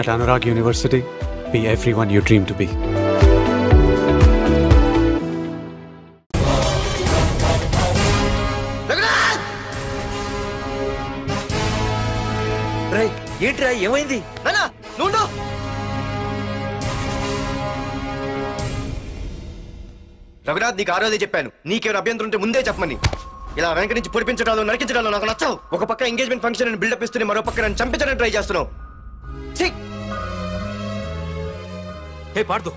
At Anurag University, be everyone you dream to be. ఏంట్రా ఏమైంది? నువ్వు రఘునాథ్, నీకు ఆ రోజే చెప్పాను, నీకేమైనా అభ్యంతరం ఉంటే ముందే చెప్పమని. ఇలా వెనక నుంచి పొడిపించడాలు నరికించడాలు నాకు నచ్చవు. ఒక పక్క ఎంగేజ్మెంట్ ఫంక్షన్ అని బిల్డప్ ఇస్తూనే మరో పక్క నన్ను చంపించడానికి ట్రై చేస్తున్నావు. హే పార్దు,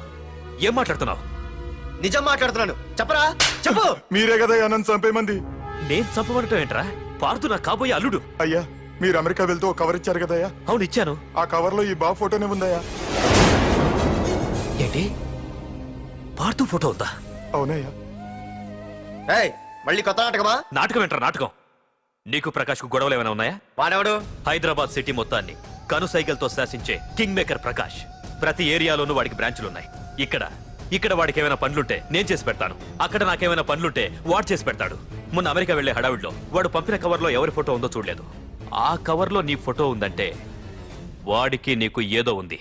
ఏం మాట్లాడుతున్నావు? నిజం మాట్లాడుతున్నాను, చెప్పరా చెప్పు. మీరే కదా నన్ను చంపేమంది. నేను చంపబడటం ఏంట్రా? పార్దు నా కాబోయే అల్లుడు. అయ్యా, మీరు అమెరికా వెళ్తూ ఒక కవర్ ఇచ్చారు కదయ్యా. అవును ఇచ్చాను. ఆ కవర్ లో ఈ బాబు ఫోటోనే ఉందయ్యా. ఏంటి, పార్దు ఫోటో ఉందా? అవునయ్యా. మళ్ళీ కొత్త నాటకమా? నాటకం ఏంట్రా నాటకం? నీకు ప్రకాష్ కు గొడవలు ఏమైనా ఉన్నాయా? వాడెవడు? హైదరాబాద్ సిటీ మొత్తాన్ని కను సైకిల్తో శాసించే కింగ్ మేకర్ ప్రకాష్. ప్రతి ఏరియాలోనూ వాడికి బ్రాంచులున్నాయి. ఇక్కడ వాడికి ఏమైనా పనులుంటే నేను చేసి పెడతాను, అక్కడ నాకేమైనా పనులుంటే వాడు చేసి పెడతాడు. మొన్న అమెరికా వెళ్లే హడావిడిలో వాడు పంపిన కవర్లో ఎవరి ఫోటో ఉందో చూడలేదు. ఆ కవర్లో నీ ఫోటో ఉందంటే వాడికి నీకు ఏదో ఉంది.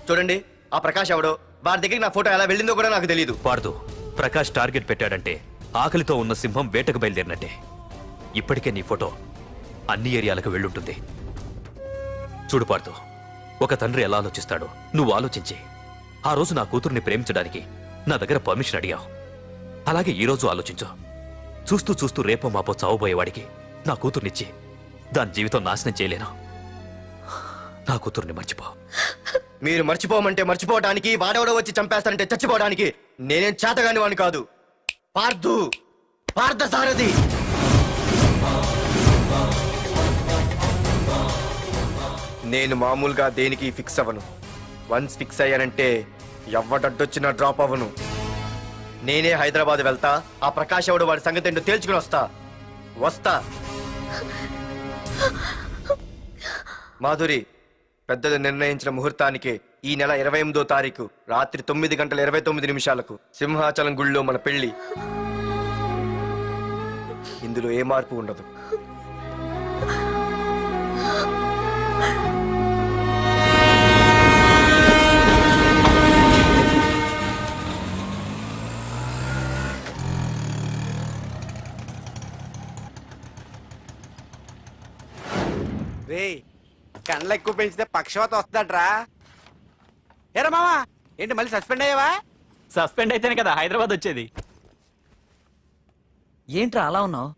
చూడండి, ఆ ప్రకాష్ ఎవడో, వాడి దగ్గరికి నా ఫోటో ఎలా వెళ్ళిందో కూడా నాకు తెలియదు. పార్దు, ప్రకాష్ టార్గెట్ పెట్టాడంటే ఆకలితో ఉన్న సింహం వేటకు బయలుదేరినట్టే. ఇప్పటికే నీ ఫోటో అన్ని ఏరియాలకు వెళ్ళుంటుంది. చూడు పార్దు, ఒక తండ్రి ఎలా ఆలోచిస్తాడో నువ్వు ఆలోచించి ఆ రోజు నా కూతుర్ని ప్రేమించడానికి నా దగ్గర పర్మిషన్ అడిగావు. అలాగే ఈ రోజు ఆలోచించు. చూస్తూ చూస్తూ రేపో మాపో చావబోయేవాడికి నా కూతుర్నిచ్చి దాని జీవితం నాశనం చేయలేను. నా కూతుర్ని మర్చిపో. మీరు మర్చిపోమంటే మర్చిపోవడానికి, వాడెవడో వచ్చి చంపేస్తానంటే చచ్చిపోవడానికి నేనేం చేతగాని వాడిని కాదు. పార్థసారథి. నేను మామూలుగా దేనికి ఫిక్స్ అవ్వను. వన్స్ ఫిక్స్ అయ్యానంటే ఎవ్వడడ్డొచ్చినా డ్రాప్ అవ్వను. నేనే హైదరాబాద్ వెళ్తా, ఆ ప్రకాష్ ఎవడు వాడి సంగతి ఏంటో తేల్చుకుని వస్తా. మాధురి, పెద్దలు నిర్ణయించిన ముహూర్తానికి ఈ నెల 28వ తారీఖు రాత్రి 9:29 సింహాచలం గుళ్ళో మన పెళ్లి. ఇందులో ఏ మార్పు ఉండదు. కండ్లు ఎక్కువ పెంచితే పక్షవాత వస్తుందట్రా. ఏరా మామా, ఏంటి మళ్ళీ సస్పెండ్ అయ్యావా? సస్పెండ్ అయితేనే కదా హైదరాబాద్ వచ్చేది. ఏంట్రా అలా ఉన్నావు?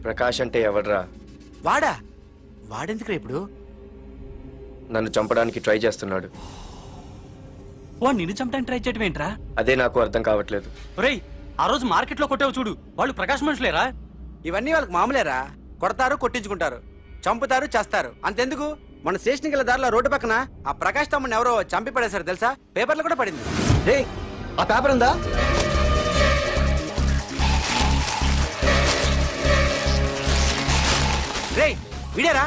ప్రకాష్ అంటే ఎవడ్రా? వాడెందుకురా ఇప్పుడు? నన్ను చంపడానికి ట్రై చేస్తున్నాడు. వాడు నిన్ను చంపడానికి ట్రై చేయడం ఏంట్రా? అదే నాకు అర్థం కావట్లేదు. ఒరేయ్, ఆ రోజు మార్కెట్లో కొట్టావు చూడు, వాళ్ళు ప్రకాష్ మనుషులేరా? ఇవన్నీ వాళ్ళకి మామూలేరా. కొడతారు, కొట్టించుకుంటారు, చంపుతారు, చేస్తారు. అంతెందుకు, మన స్టేషన్కి వెళ్ళే దారిలో రోడ్డు పక్కన ఆ ప్రకాష్ తమ్ముని ఎవరో చంపి పడేశారు తెలుసా? పేపర్లు కూడా పడింది. రే, ఆ పేపర్ ఉందా? రే విడారా?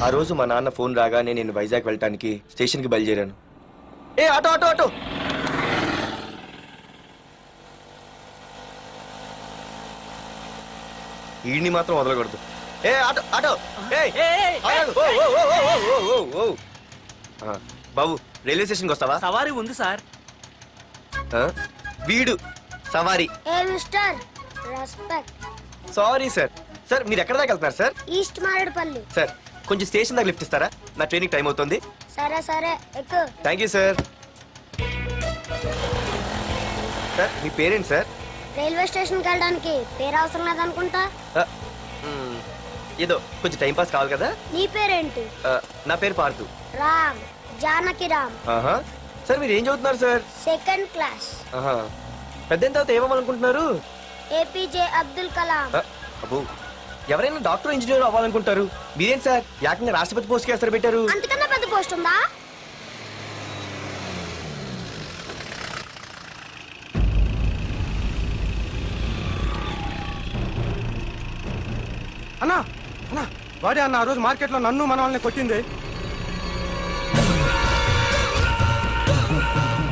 ఆ రోజు మా నాన్న ఫోన్ రాగానే నేను వైజాగ్ వెళ్ళటానికి స్టేషన్కి బయలుదేరాను. Auto auto auto! ఈడిని మాత్రం వదలకూడదు. Auto auto! బాబు, రైల్వే స్టేషన్కి వస్తావా? సవారీ ఉంది సార్. వీడు సవారీ. Sorry sir. సార్, మీరు ఎక్కడ దాకా వెళ్తున్నారు సార్? ఈస్ట్ మారేడుపల్లి. సార్, కొంచెం స్టేషన్ దాకా లిఫ్ట్ ఇస్తారా? నా ట్రైనింగ్ టైం అవుతుంది. సరే సరే, ఎక్కు. Thank you sir. సార్, మీ పేరేంటి సార్? రైల్వే స్టేషన్కి వెళ్ళడానికి పేరు అవసరం లేదనుకుంటా. ఏదో కొంచెం టైం పాస్ కావాలి కదా. నీ పేరేంటి? నా పేరు పార్థు. రామ్, జానకి రామ్. సార్, మీరు ఏం చదువుతున్నారు సార్? Second class. పెద్ద తర్వాత ఏమవ్వాలనుకుంటున్నారు? ఏపీజే అబ్దుల్ కలాం. అబ్బో, ఎవరైనా డాక్టర్ ఇంజనీర్ అవ్వాలనుకుంటారు. మీరేం సార్ ఏకంగా రాష్ట్రపతి పోస్ట్ కి ఎసరు పెట్టారు? అంతకన్నా పెద్ద పోస్ట్ ఉందా? అన్నా అన్నా వాడే అన్న ఆ రోజు మార్కెట్లో నన్ను మన వాళ్ళని కొట్టింది.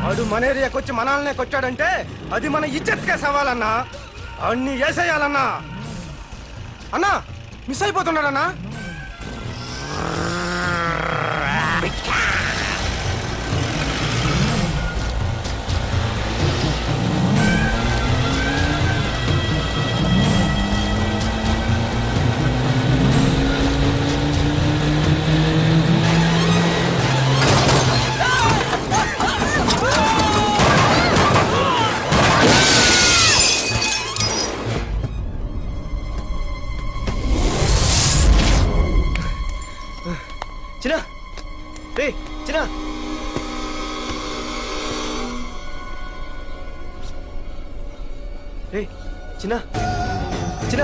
వాడు మన ఏరియాకి వచ్చి మన వాళ్ళనే కొట్టాడంటే అది మన ఇజ్జత్కే సవాలన్నా. అన్ని వేసేయాలన్నా. అన్నా మిస్ అయిపోతున్నాడన్నా. చిన్న రే చిన్న రే చిన్న చిన్న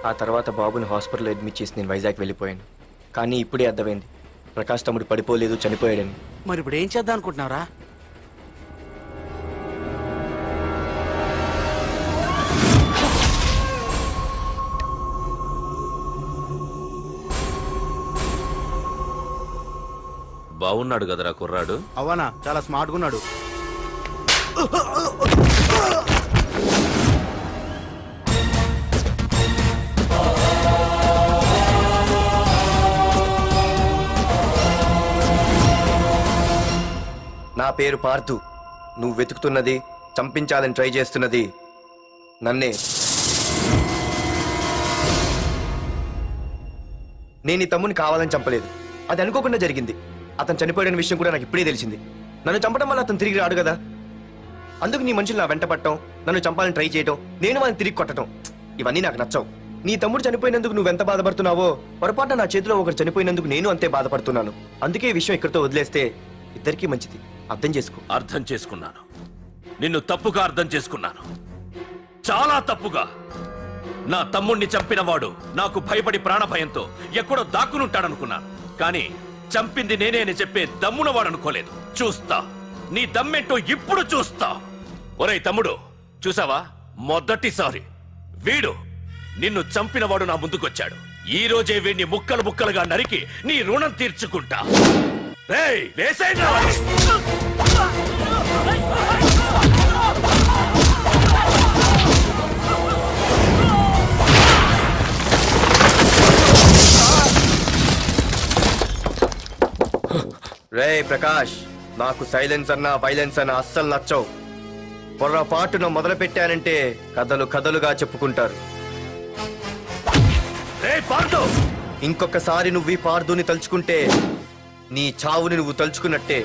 ఆ తర్వాత బాబుని హాస్పిటల్లో అడ్మిట్ చేసి నేను వైజాగ్ వెళ్ళిపోయాను. కానీ ఇప్పుడే అర్థమైంది ప్రకాష్ తమ్ముడు పడిపోలేదు, చనిపోయాడని. మరి ఇప్పుడు ఏం చేద్దాం అనుకుంటున్నారా? బాగున్నాడు కదరా కుర్రాడు. అవనా చాలా స్మార్ట్గా ఉన్నాడు. నా పేరు పార్థు. నువ్వు వెతుకుతున్నది, చంపించాలని ట్రై చేస్తున్నది నన్నే. నేను ఈ తమ్ముని కావాలని చంపలేదు, అది అనుకోకుండా జరిగింది. అతను చనిపోయిన విషయం కూడా నాకు ఇప్పుడే తెలిసింది. నన్ను చంపడం వల్ల అతను తిరిగి రాడు కదా. అందుకు నీ మనుషులు నా వెంట పట్టడం, నన్ను చంపాలని ట్రై చేయటం, నేను వాళ్ళని తిరిగి కొట్టడం, ఇవన్నీ నాకు నచ్చవు. నీ తమ్ముడు చనిపోయినందుకు నువ్వెంత బాధపడుతున్నావో పొరపాటున నా చేతిలో ఒకరు చనిపోయినందుకు నేను అంతే బాధపడుతున్నాను. అందుకే ఈ విషయం ఇక్కడితో వదిలేస్తే ఇద్దరికీ మంచిది. అర్థం చేసుకో. అర్థం చేసుకున్నాను. నిన్ను తప్పుగా అర్థం చేసుకున్నాను, చాలా తప్పుగా. నా తమ్ముణ్ణి చంపినవాడు నాకు భయపడి ప్రాణభయంతో ఎక్కడో దాక్కునుంటాడనుకున్నాను. కానీ చంపింది నేనే అని చెప్పే దమ్మునవాడు అనుకోలేదు. చూస్తా, నీ దమ్మెంటో ఇప్పుడు చూస్తా. ఒరేయ్ తమ్ముడు, చూసావా, మొదటిసారి వీడు నిన్ను చంపినవాడు నా ముందుకొచ్చాడు. ఈ రోజే వీడిని ముక్కలు ముక్కలుగా నరికి నీ రుణం తీర్చుకుంటా. రేయ్, వేసేయండి రా. రేయ్ ప్రకాష్, నాకు సైలెన్స్ అన్నా వైలెన్స్ అన్నా అస్సలు నచ్చవు. పొర్రపాటున మొదలు పెట్టానంటే కథలు కథలుగా చెప్పుకుంటారు. రేయ్ పార్థు, ఇంకొకసారి నువ్వు ఈ పార్థుని తలుచుకుంటే నీ చావుని నువ్వు తలుచుకున్నట్టే.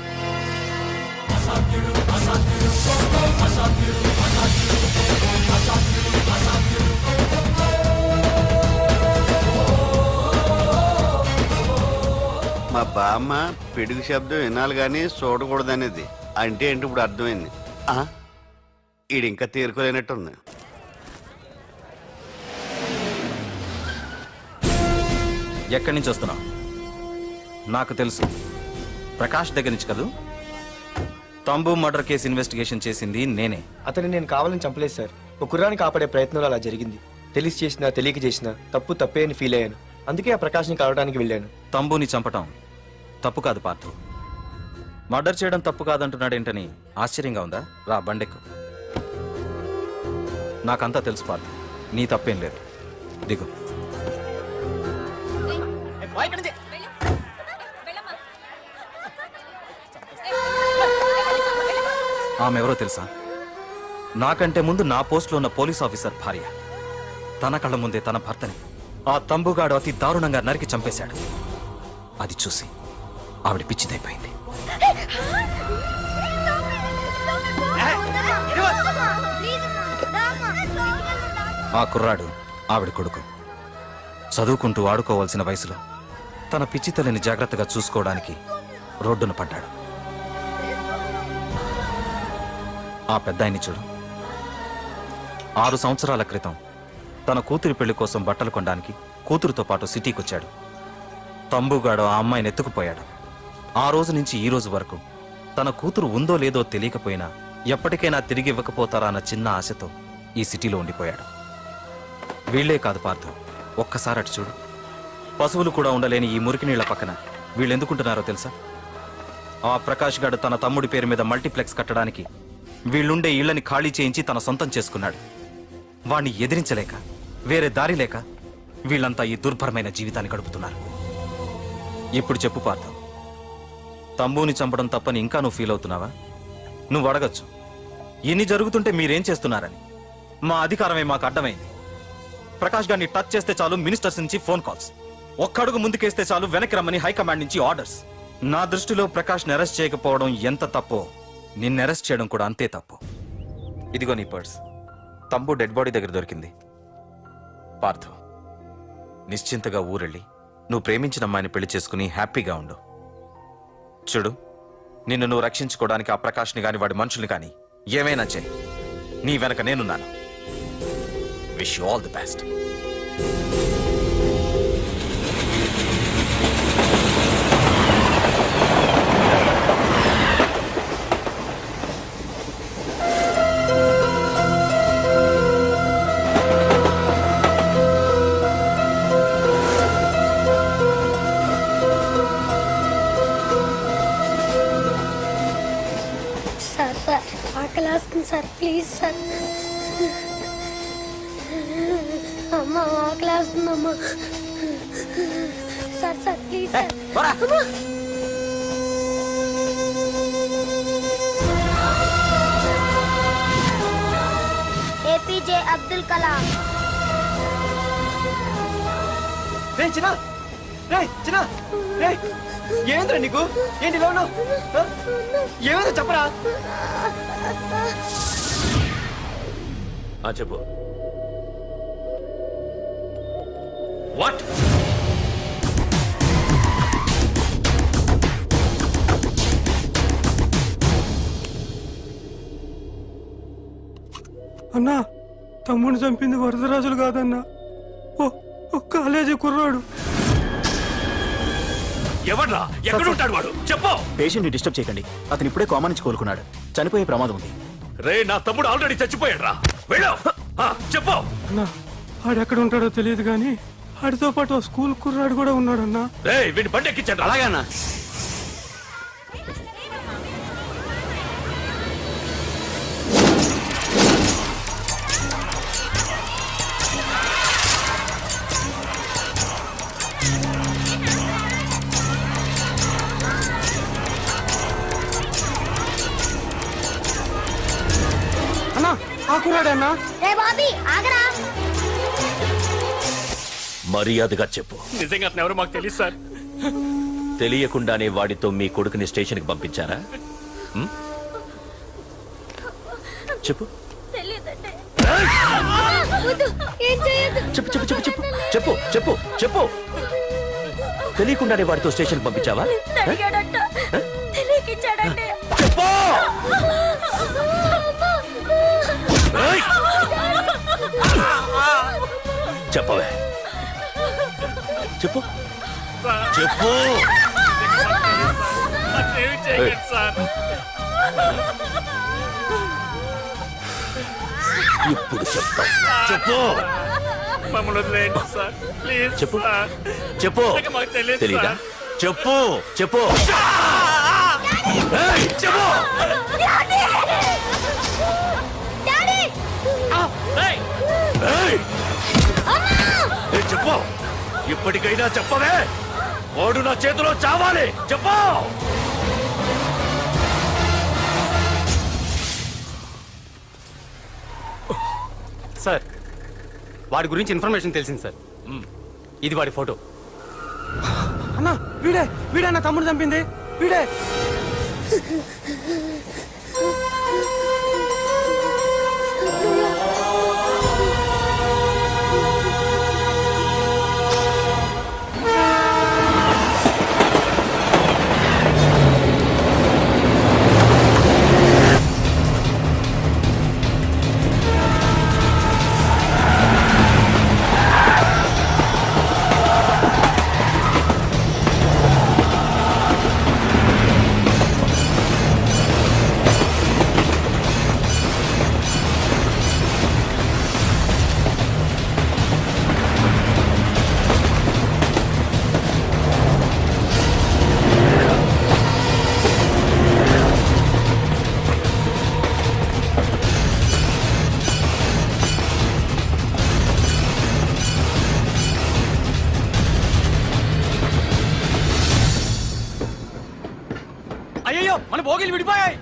బామ్మ పిడుగు శబ్దం వినాలి కానీ చూడకూడదు అనేది అంటే ఏంటి ఇప్పుడు అర్థమైంది. ఈడు ఇంకా తేరుకోలేనట్టుంది. ఎక్కడి నుంచి వస్తున్నావు? నాకు తెలుసు, ప్రకాష్ దగ్గర నుంచి కదూ? తంబు మర్డర్ కేసు ఇన్వెస్టిగేషన్ చేసింది నేనే. అతన్ని నేను కావాలని చంపలేదు సార్. ఒక కుర్రాన్ని కాపాడే ప్రయత్నంలో అలా జరిగింది. తెలిసి చేసినా తెలియక చేసినా తప్పే అని ఫీల్ అయ్యాను. అందుకే ఆ ప్రకాష్ని కలవడానికి వెళ్ళాను. తంబుని చంపటం తప్పు కాదు పార్థు. మర్డర్ చేయడం తప్పు కాదంటున్నాడేంటని ఆశ్చర్యంగా ఉందా? రా బండెక్కు. నాకంతా తెలుసు పార్థు, నీ తప్పేం లేదు. దిగు. ఆమె ఎవరో తెలుసా? నాకంటే ముందు నా పోస్టులో ఉన్న పోలీస్ ఆఫీసర్ భార్య. తన కళ్ళ ముందే తన భర్తని ఆ తంబుగాడు అతి దారుణంగా నరికి చంపేశాడు. అది చూసి ఆవిడ పిచ్చిదైపోయింది. ఆ కుర్రాడు ఆవిడ కొడుకు. చదువుకుంటూ ఆడుకోవాల్సిన వయసులో తన పిచ్చి తల్లిని జాగ్రత్తగా చూసుకోవడానికి రోడ్డున పడ్డాడు. ఆ పెద్దాయన్ని చూడు. 6 సంవత్సరాల క్రితం తన కూతురి పెళ్లి కోసం బట్టలు కొనడానికి కూతురుతో పాటు సిటీకి వచ్చాడు. తంబుగాడు ఆ అమ్మాయిని ఎత్తుకుపోయాడు. ఆ రోజు నుంచి ఈ రోజు వరకు తన కూతురు ఉందో లేదో తెలియకపోయినా ఎప్పటికైనా తిరిగి ఇవ్వకపోతారా అన్న చిన్న ఆశతో ఈ సిటీలో ఉండిపోయాడు. వీళ్లే కాదు పార్థు, ఒక్కసారి అటు చూడు. పశువులు కూడా ఉండలేని ఈ మురికి నీళ్ల పక్కన వీళ్ళు ఎందుకుంటున్నారో తెలుసా? ఆ ప్రకాష్ గాడు తన తమ్ముడి పేరు మీద మల్టీప్లెక్స్ కట్టడానికి వీళ్ళుండే ఇళ్లని ఖాళీ చేయించి తన సొంతం చేసుకున్నాడు. వాణ్ణి ఎదిరించలేక వేరే దారి లేక వీళ్ళంతా ఈ దుర్భరమైన జీవితాన్ని గడుపుతున్నారు. ఇప్పుడు చెప్పు పార్థ, తంబుని చంపడం తప్పని ఇంకా నువ్వు ఫీల్ అవుతున్నావా? నువ్వు అడగచ్చు, ఇన్ని జరుగుతుంటే మీరేం చేస్తున్నారని. మా అధికారమే మాకు అడ్డమైంది. ప్రకాష్ గారిని టచ్ చేస్తే చాలు మినిస్టర్స్ నుంచి ఫోన్ కాల్స్, ఒక్కడుగు ముందుకేస్తే చాలు వెనక్కి రమ్మని హైకమాండ్ నుంచి ఆర్డర్స్. నా దృష్టిలో ప్రకాష్ని అరెస్ట్ చేయకపోవడం ఎంత తప్పో నిన్ను అరెస్ట్ చేయడం కూడా అంతే తప్పు. ఇదిగో నీ పర్స్, తంబు డెడ్ బాడీ దగ్గర దొరికింది. పార్థు, నిశ్చింతగా ఊరెళ్ళి నువ్వు ప్రేమించిన అమ్మాయిని పెళ్లి చేసుకుని హ్యాపీగా ఉండు. చూడు, నిన్ను నువ్వు రక్షించుకోవడానికి ఆ ప్రకాష్ని గాని వాడి మనుషుల్ని కానీ ఏమైనా చేయి. నీ వెనక నేనున్నాను. Wish you all the best. Sir ఆకలి వేస్తుంది సార్, ప్లీజ్ సార్. అమ్మ ఆకలి వేస్తుందమ్మా. Sir please sir. APJ Abdul Kalam. ఏంద్రా నీకు? ఏంటి లోను? ఏమైందో చెప్పరా? చెప్పు. వాట్? అన్నా, తమ్ముడిని చంపింది వరదరాజులు కాదన్నా, ఓ కాలేజీ కుర్రాడు. ఎవడ్రా? ఎక్కడుంటాడు వాడు? చెప్పు. పేషెంట్ ని డిస్టర్బ్ చేయకండి. అతను ఇప్పుడే కోమా నుంచి కోలుకున్నాడు. చనిపోయే ప్రమాదం ఉంది. రే, నా తమ్ముడు ఆల్రెడీ చచ్చిపోయాడు రా. వెళ్ళు. చెప్పు. అన్నా, ఆడెక్కడ ఉంటాడో తెలియదు కానీ ఆడితో పాటు స్కూల్ కుర్రాడు కూడా ఉన్నాడన్నా. రే, వీడిని బండి ఎక్కించండి. అలాగన్నా. ఆ కుర్రాడన్నా. రే బాబీ ఆగరా. మర్యాదగా చెప్పు. నిజంగా అతను ఎవరో మాకు తెలియదు సార్. తెలియకుండానే వాడితో మీ కొడుకుని స్టేషన్కి పంపించారా? చెప్పు. ఏం చేయొద్దు. చెప్పు చెప్పు చెప్పు చెప్పు చెప్పు చెప్పు చెప్పు. తెలియకుండానే వాడితో స్టేషన్ పంపించావా? అడిగాడంట తెలియకిచ్చాడంటే చెప్పు! ఏయ్! చెప్పవే, చెప్పు చెప్పు. ఏయ్. ఇప్పుడు చెప్తా. చెప్పు చెప్పు చెప్పు. తెలీదా? చెప్పు చెప్పు. ఏయ్, చెప్పు. ఏయ్! ఏయ్, చెప్పు. ఇప్పటికైనా చెప్పవే. వాడు నా చేతిలో చావాలి. చెప్పు. సార్ వాడి గురించి ఇన్ఫర్మేషన్ తెలిసింది సార్. ఇది వాడి ఫోటో. అన్నా వీడే వీడే నా తమ్ముడు చంపింది వీడే. అయ్యో మన భోగిలు విడిపోయాయి.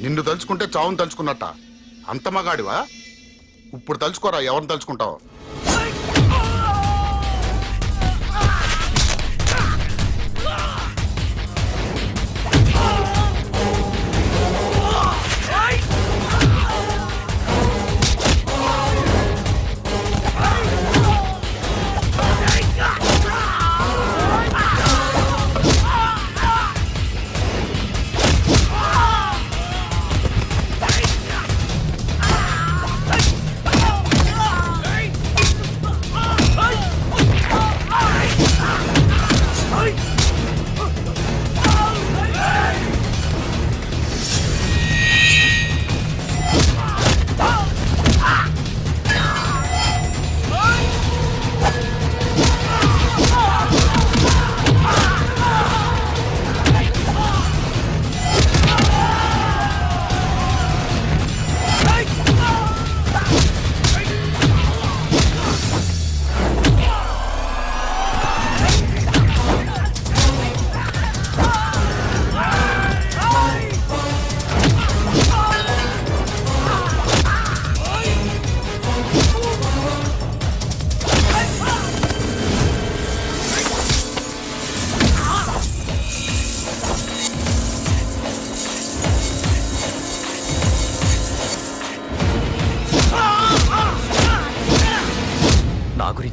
నిన్ను తలుచుకుంటే చావును తలుచుకున్నట్ట. అంత మగాడివా? ఇప్పుడు తలుచుకోరా ఎవరిని తలుచుకుంటావు.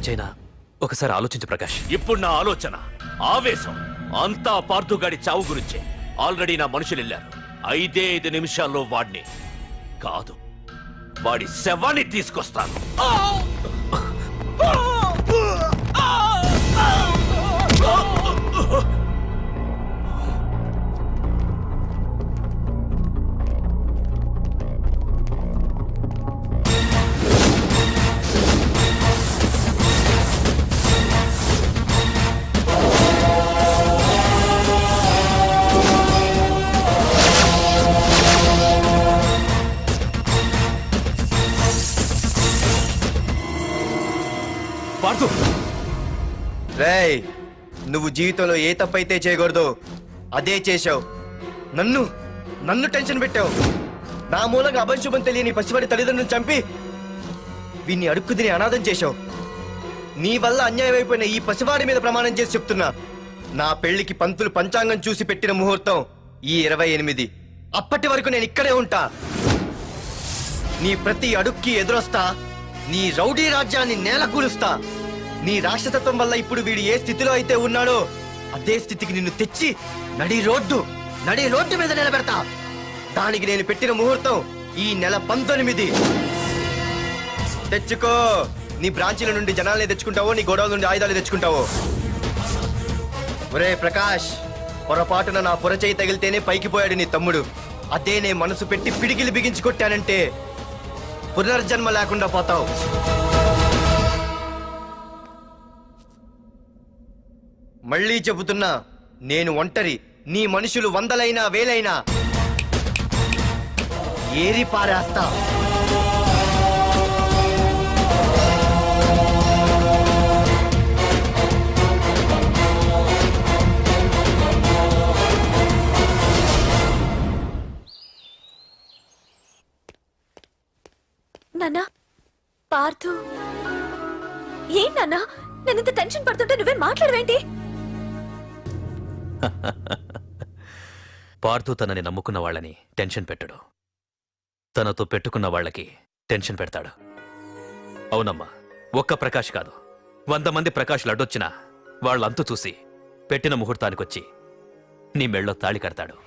గురించైనా ఒకసారి ఆలోచించు ప్రకాష్. ఇప్పుడు నా ఆలోచన, ఆవేశం అంతా పార్థుగాడి చావు గురించే. ఆల్రెడీ నా మనుషులు వెళ్ళారు. 5 నిమిషాల్లో వాడిని కాదు, వాడి శవాన్ని తీసుకొస్తాను. పార్థు, రేయ్, నువ్వు జీవితంలో ఏ తప్పైతే చేయకూడదో అదే చేశావు. నన్ను టెన్షన్ పెట్టావు. నా మూలంగా అభంశుభం తెలియని పసివాడి తల్లిదండ్రులను చంపి వీన్ని అడుక్కు తిని అనాథం చేశావు. నీ వల్ల అన్యాయం అయిపోయిన ఈ పసివాడి మీద ప్రమాణం చేసి చెప్తున్నా, నా పెళ్లికి పంతులు పంచాంగం చూసి పెట్టిన ముహూర్తం ఈ 28. అప్పటి వరకు నేను ఇక్కడే ఉంటా. నీ ప్రతి అడుక్కి ఎదురొస్తా. నీ రౌడీ రాజ్యాన్ని నేలకూలుస్తా. నీ రాక్షసత్వం వల్ల ఇప్పుడు వీడు ఏ స్థితిలో అయితే ఉన్నాడో అదే స్థితికి నిన్ను తెచ్చి నడి రోడ్డు మీద నిలబెడతా. దానికి నేను పెట్టిన ముహూర్తం ఈ నెల 19. తెచ్చుకో. నీ బ్రాంచీల నుండి జనాల్ని తెచ్చుకుంటావో, నీ గొడవల నుండి ఆయుధాలు తెచ్చుకుంటావో. ఒరే ప్రకాష్, పొరపాటున నా పొరచేయి తగిలితేనే పైకి పోయాడు నీ తమ్ముడు. అదే నే మనసు పెట్టి పిడికిలి బిగించి కొట్టానంటే పునర్జన్మ లేకుండా పోతావు. మళ్ళీ చెబుతున్నా, నేను ఒంటరి. నీ మనుషులు 100లైనా 1000లైనా ఏరి పారేస్తా. నాన్నా, పార్థు ఏం నాన్నా? నేను ఇంత టెన్షన్ పడుతుంటే నువ్వేం మాట్లాడవేంటి? పార్థు తనని నమ్ముకున్న వాళ్ళని టెన్షన్ పెట్టడు, తనతో పెట్టుకున్న వాళ్ళకి టెన్షన్ పెడతాడు. అవునమ్మా, ఒక్క ప్రకాష్ కాదు, 100 మంది ప్రకాష్లు అడ్డొచ్చినా వాళ్ళంతు చూసి పెట్టిన ముహూర్తానికొచ్చి నీ మెళ్ళో తాళి కడతాడు.